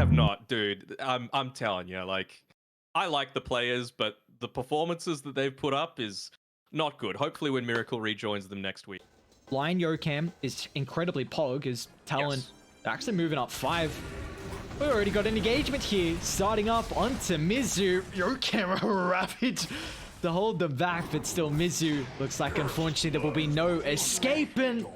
have not, dude. I'm telling you, like, I like the players, but the performances that they've put up is not good. Hopefully when Miracle rejoins them next week. Blind Yokam is incredibly pog as Talon actually moving up 5. We already got an engagement here, starting up onto Mizu. Yokam rapid to hold them back, but still Mizu looks like unfortunately there will be no escaping.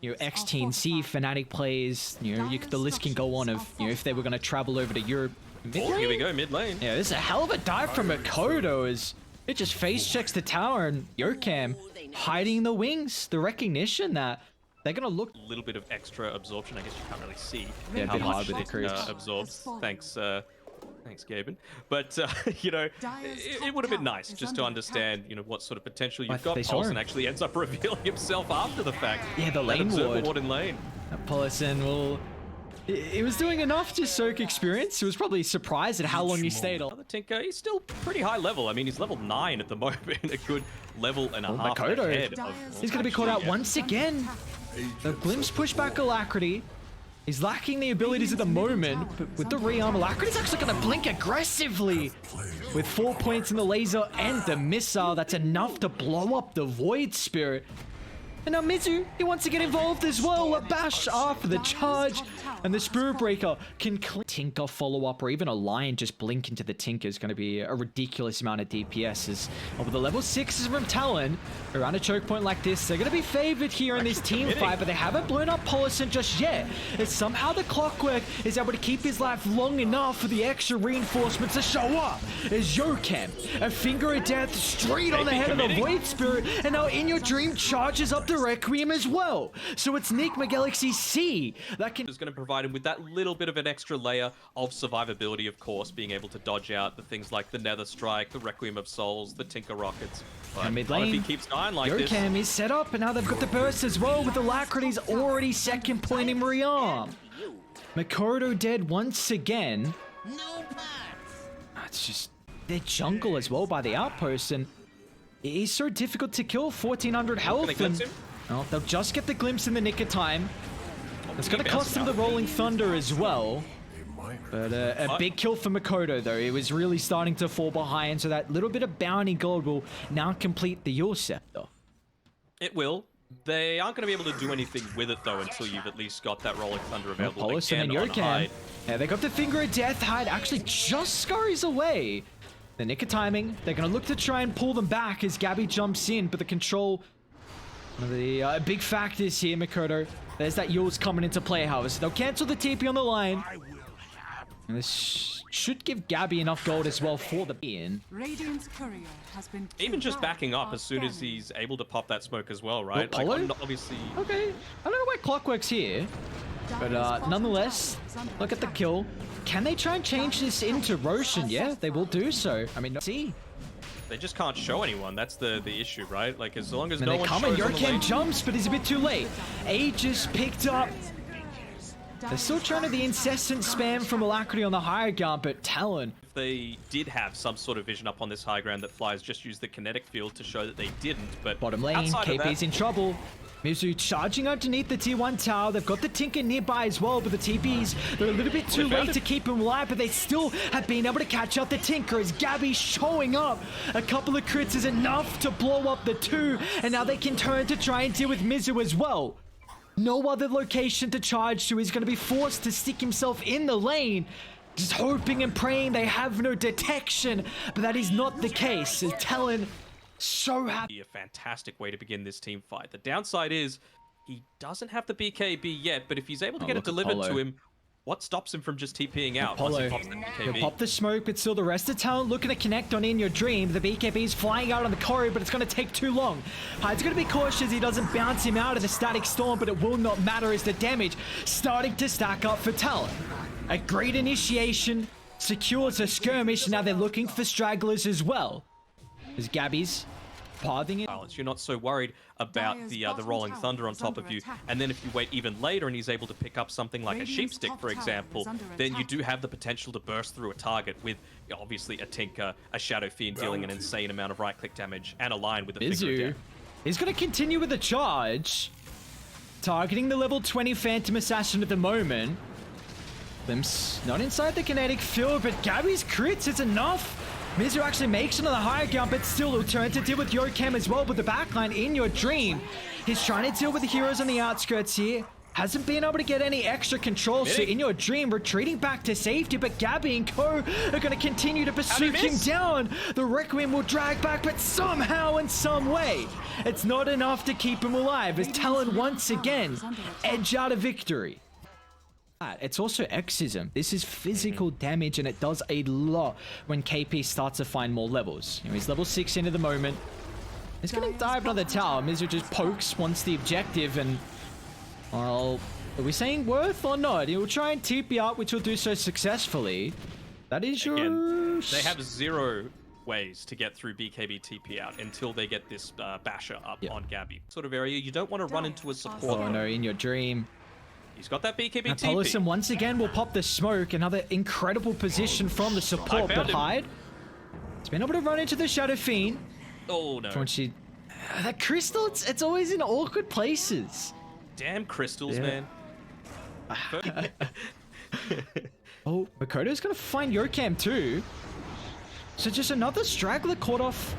X-Teen-C, Fnatic players, the list can go on of, if they were going to travel over to Europe. Oh, here we go, mid lane. Yeah, this is a hell of a dive from Makoto as it just face checks the tower and Yokam hiding the wings. The recognition that they're going to look... A little bit of extra absorption. I guess you can't really see how much with it absorbs. Thanks, Gabbi. But, it would have been nice just to understand, what sort of potential you've got. Paulson actually ends up revealing himself after the fact. Yeah, the lane ward in lane. Paulson will... He was doing enough to soak experience. He was probably surprised at how long he stayed on. The Tinker, he's still pretty high level. I mean, he's level 9 at the moment. A good level and a half ahead. He's going to be caught out once again. The Glimpse push back Alacrity. He's lacking the abilities at the moment, but with the rearm, Alacrity's actually going to blink aggressively. With 4 points in the laser and the missile, that's enough to blow up the Void Spirit. And now Mizu, he wants to get involved as well. A bash after the charge. And the Spirit Breaker can Tinker follow up, or even a Lion just blink into the Tinker is going to be a ridiculous amount of DPS. As over the level 6s from Talon, around a choke point like this, they're going to be favored here in this team fight, but they haven't blown up Paulson just yet. As somehow the Clockwork is able to keep his life long enough for the extra reinforcements to show up. As Yokam, a finger of death straight on the head of the Void Spirit, and now In Your Dream charges up the Requiem as well. So it's Nigma Galaxy C that is going to provide him with that little bit of an extra layer of survivability, of course, being able to dodge out the things like the Nether Strike, the Requiem of Souls, the Tinker Rockets. But mid lane, if he keeps dying like this. Yokam is set up, and now they've got the burst as well, with Alacrity's already second point in rearm. Makoto dead once again. It's just their jungle as well by the outpost, and he's so difficult to kill. 1400 health, and they'll just get the glimpse in the nick of time. It's going to cost them the Rolling Thunder as well. But a big kill for Makoto, though. It was really starting to fall behind, so that little bit of bounty gold will now complete the Yule Scepter. It will. They aren't going to be able to do anything with it, though, until you've at least got that Rolling Thunder available. Paulson and Yokam. Yeah, they got the Finger of Death. Hyde actually just scurries away. The nick of timing. They're going to look to try and pull them back as Gabbi jumps in, but the control... One of the big factors here, Makoto. There's that Yule's coming into play, however. So they'll cancel the TP on the line. And this should give Gabbi enough gold as well for the in. Even just backing up as soon as he's able to pop that smoke as well, right? Like, obviously... Okay. I don't know why Clockwork's here. But nonetheless, look at the kill. Can they try and change this into Roshan? Yeah, they will do so. I mean, see. They just can't show anyone. That's the issue, right? Like, as long as no one shows on the lane. Jumps, but he's a bit too late. Aegis picked up. They're still trying to the incessant spam from Alacrity on the higher ground, but Talon. If they did have some sort of vision up on this high ground that flies, just use the kinetic field to show that they didn't. But bottom lane, KP's in trouble. Mizu charging underneath the tier 1 tower. They've got the Tinker nearby as well, but the TPs, they're a little bit too late to keep him alive, but they still have been able to catch out the Tinker as Gabbi showing up. A couple of crits is enough to blow up the 2, and now they can turn to try and deal with Mizu as well. No other location to charge to. He's going to be forced to stick himself in the lane, just hoping and praying they have no detection, but that is not the case. As Talon so happy. A fantastic way to begin this team fight. The downside is he doesn't have the BKB yet, but if he's able to get it delivered to him, what stops him from just TPing out once he pops the BKB? He'll pop the smoke, but still the rest of Talon looking to connect on In Your Dream. The BKB is flying out on the corridor, but it's going to take too long. Hyde's going to be cautious he doesn't bounce him out of the Static Storm, but it will not matter as the damage starting to stack up for Talon. A great initiation secures a skirmish. Now they're looking for stragglers as well. As Gabbi's pathing it. You're not so worried about the Rolling Thunder on top of you. And then if you wait even later and he's able to pick up something like a Sheepstick, for example, then you do have the potential to burst through a target with obviously a Tinker, a Shadow Fiend dealing an insane amount of right-click damage, and a Lion with a Finger of Death. He's going to continue with the charge, targeting the level 20 Phantom Assassin at the moment. Glimpse not inside the kinetic field, but Gabbi's crits is enough. Mizu actually makes it on the higher ground, but still will turn to deal with Yokem as well with the backline in your dream. He's trying to deal with the heroes on the outskirts here. Hasn't been able to get any extra control, so in your dream, retreating back to safety, but Gabbi and co are going to continue to pursue him down. The Requiem will drag back, but somehow in some way, it's not enough to keep him alive as Talon once again edge out a victory. It's also Exism. This is physical damage, and it does a lot when KP starts to find more levels. You know, he's level 16 at the moment. He's going to dive another tower. Mizu just pokes, wants the objective, and... well, are we saying worth or not? He will try and TP out, which will do so successfully. That is your... Again, they have 0 ways to get through BKB TP out until they get this basher up on Gabbi. Sort of area you don't want to run into a support. Oh no, in your dream. He's got that BKB TP. Polison once again will pop the smoke. Another incredible position from the support, but Hyde. He's been able to run into the Shadow Fiend. Oh no. That crystal, it's always in awkward places. Damn crystals, man. Oh, Makoto's gonna find Yokem too. So just another straggler caught off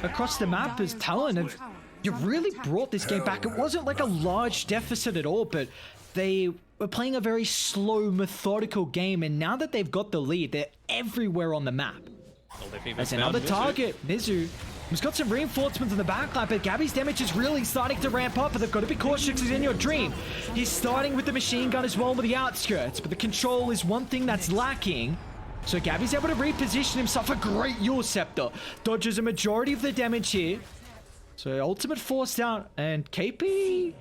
across the map as Talon have you really brought this game back. It wasn't like a large deficit at all, but they were playing a very slow, methodical game, and now that they've got the lead, they're everywhere on the map. There's another target, Mizu. He's got some reinforcements in the backline, but Gabbi's damage is really starting to ramp up, but they've got to be cautious because he's in your dream. He's starting with the machine gun as well with the outskirts, but the control is one thing that's lacking. So Gabbi's able to reposition himself. A great Yule Scepter. Dodges a majority of the damage here. So ultimate forced out, and KP...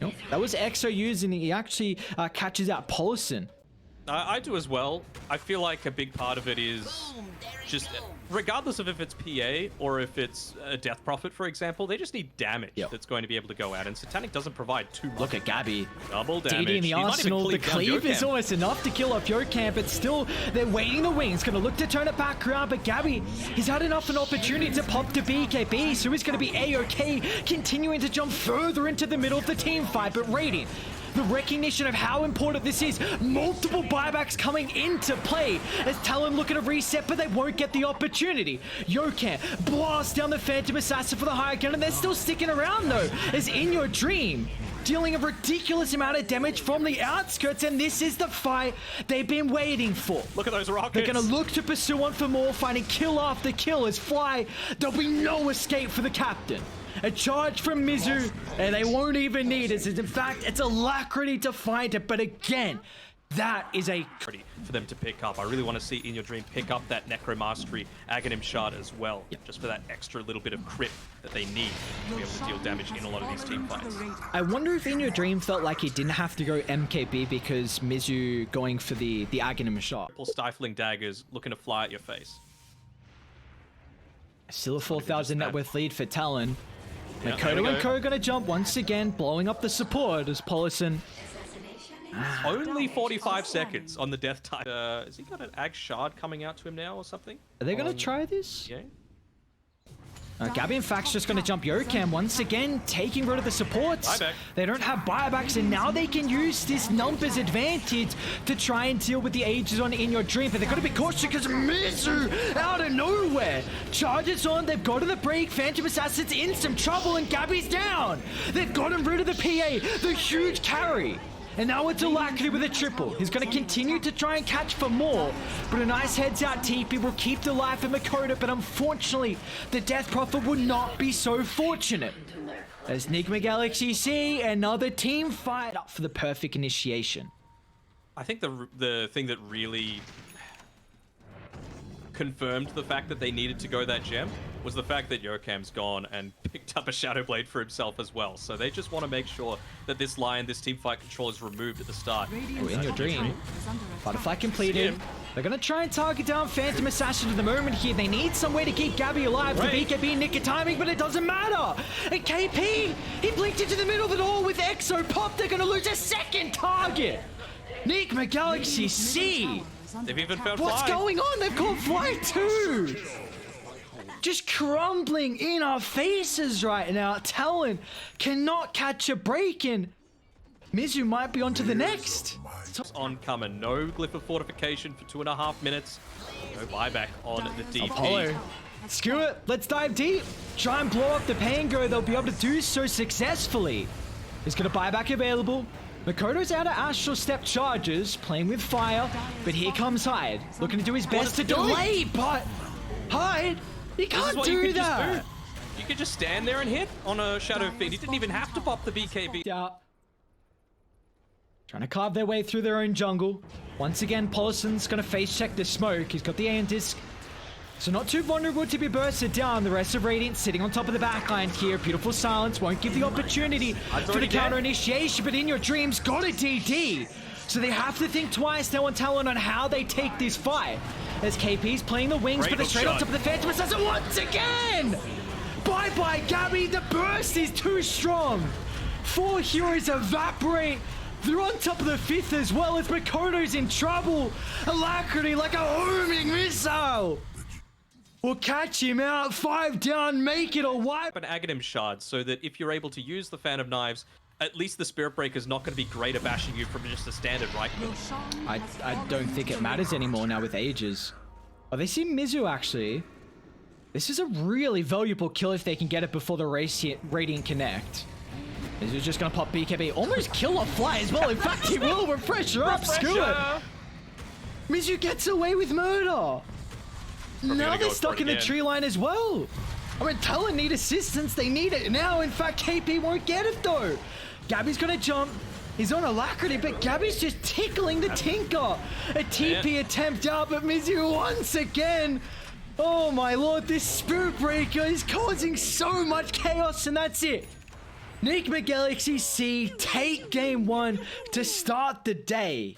nope, that was Exo using, he actually catches out Polison. I do as well. I feel like a big part of it is just, regardless of if it's PA or if it's a Death Prophet, for example, they just need damage that's going to be able to go out, and Satanic doesn't provide too much. Look at Gabbi. Double damage. DD in the arsenal, the cleave is almost enough to kill off Yokem, but still, they're waiting the wings. Gonna look to turn it back around, but Gabbi, he's had enough an opportunity to pop to BKB, so he's gonna be A-OK, continuing to jump further into the middle of the team fight, but Radiant, the recognition of how important this is. Multiple buybacks coming into play as Talon looking to reset, but they won't get the opportunity. Yokem blasts down the Phantom Assassin for the higher gun, and they're still sticking around though, as in your dream, dealing a ridiculous amount of damage from the outskirts, and this is the fight they've been waiting for. Look at those rockets. They're gonna look to pursue on for more, finding kill after kill as Fly. There'll be no escape for the captain. A charge from Mizu, and they won't even need it. In fact, it's alacrity to find it, but again, that is a... for them to pick up. I really want to see In Your Dream pick up that Necro Mastery Aghanim Shard as well, just for that extra little bit of crit that they need to be able to deal damage in a lot of these team fights. I wonder if In Your Dream felt like he didn't have to go MKB because Mizu going for the Aghanim Shard. Stifling daggers looking to fly at your face. Still a 4,000 net worth lead for Talon. Makoto and Co gonna jump once again, blowing up the support as Polison. Only 45 seconds on the death type. Has he got an Ag Shard coming out to him now or something? Are they gonna try this? Yeah. Gabbi, in fact, just gonna jump Yokem once again, taking rid of the supports. They don't have buybacks, and now they can use this numbers advantage to try and deal with the ages on In Your Dream. But they've got to be cautious because Mizu, out of nowhere, charges on. They've got to the break. Phantom Assassin's in some trouble, and Gabbi's down. They've gotten rid of the PA, the huge carry. And now it's Alacrity with a triple. He's going to continue to try and catch for more. But a nice heads out TP will keep the life of Makoto. But unfortunately, the Death Prophet will not be so fortunate. As Nigma Galaxy see another team fight up for the perfect initiation. I think the thing that really confirmed the fact that they needed to go that gem was the fact that Yokem's gone and picked up a Shadow Blade for himself as well. So they just want to make sure that this line, this team fight control is removed at the start. Oh, In Your Dream. Butterfly completed. They're going to try and target down Phantom Assassin at the moment here. They need some way to keep Gabbi alive. The BKB nick of timing, but it doesn't matter. And KP, he blinked into the middle of it all with Exo Pop. They're going to lose a second target. Nigma Galaxy C. They've even found What's going on? They've caught Fly too. Just crumbling in our faces right now. Talon cannot catch a break in. Mizu might be on to the next. Oncoming, no glyph of fortification for 2.5 minutes. No buyback on the DP. Apollo. Screw it, let's dive deep. Try and blow up the Pango. They'll be able to do so successfully. He's got a buyback available. Makoto's out of Astral Step charges, playing with fire, but here comes Hyde, looking to do his best to delay, but Hyde, he can't do that. You could just stand there and hit on a Shadow Fiend. He didn't even have to pop the BKB. Yeah. Trying to carve their way through their own jungle. Once again, Polison's gonna face check the smoke. He's got the Aeon Disc. So not too vulnerable to be bursted down. The rest of Radiant sitting on top of the backline here. Beautiful silence. Won't give the opportunity for the counter initiation, but in your dreams, got a DD. So they have to think twice now on Talon on how they take this fight. As KP's playing the wings, but they're straight on top of the Phantom Assassin once again! Bye-bye, Gabbi. The burst is too strong. 4 heroes evaporate. They're on top of the 5th as well as Makoto's in trouble. Alacrity like a homing missile. We'll catch him out, 5 down, make it a wipe. An Aghanim shard so that if you're able to use the Fan of Knives, at least the Spirit Breaker's not going to be great at bashing you from just a standard right click. I don't think it matters anymore now with Aegis. Oh, they see Mizu actually. This is a really valuable kill if they can get it before the Radiant connect. Mizu's just going to pop BKB. Almost kill a fly as well. In fact, he will refresh her up. Screw it. Mizu gets away with murder. Now they're stuck in the tree line as well. I mean, Talon need assistance. They need it now. In fact, KP won't get it though. Gabbi's gonna jump. He's on Alacrity, but Gabbi's just tickling the Tinker. A TP attempt out, but Mizu once again. Oh my lord, this Spirit Breaker is causing so much chaos, and that's it. Nigma Galaxy C take game 1 to start the day.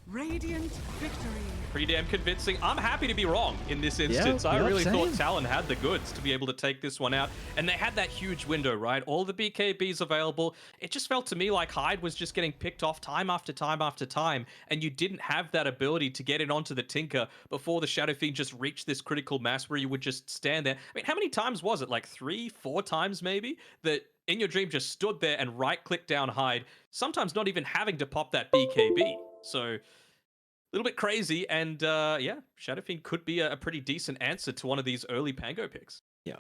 Radiant victory. Pretty damn convincing. I'm happy to be wrong in this instance. I really thought Talon had the goods to be able to take this one out. And they had that huge window, right? All the BKBs available. It just felt to me like Hyde was just getting picked off time after time after time. And you didn't have that ability to get it onto the Tinker before the Shadow Fiend just reached this critical mass where you would just stand there. I mean, how many times was it? Like 3, 4 times maybe? That In Your Dream just stood there and right-clicked down Hyde, sometimes not even having to pop that BKB. So a little bit crazy, and yeah, Shadow Fiend could be a pretty decent answer to one of these early Pango picks. Yeah.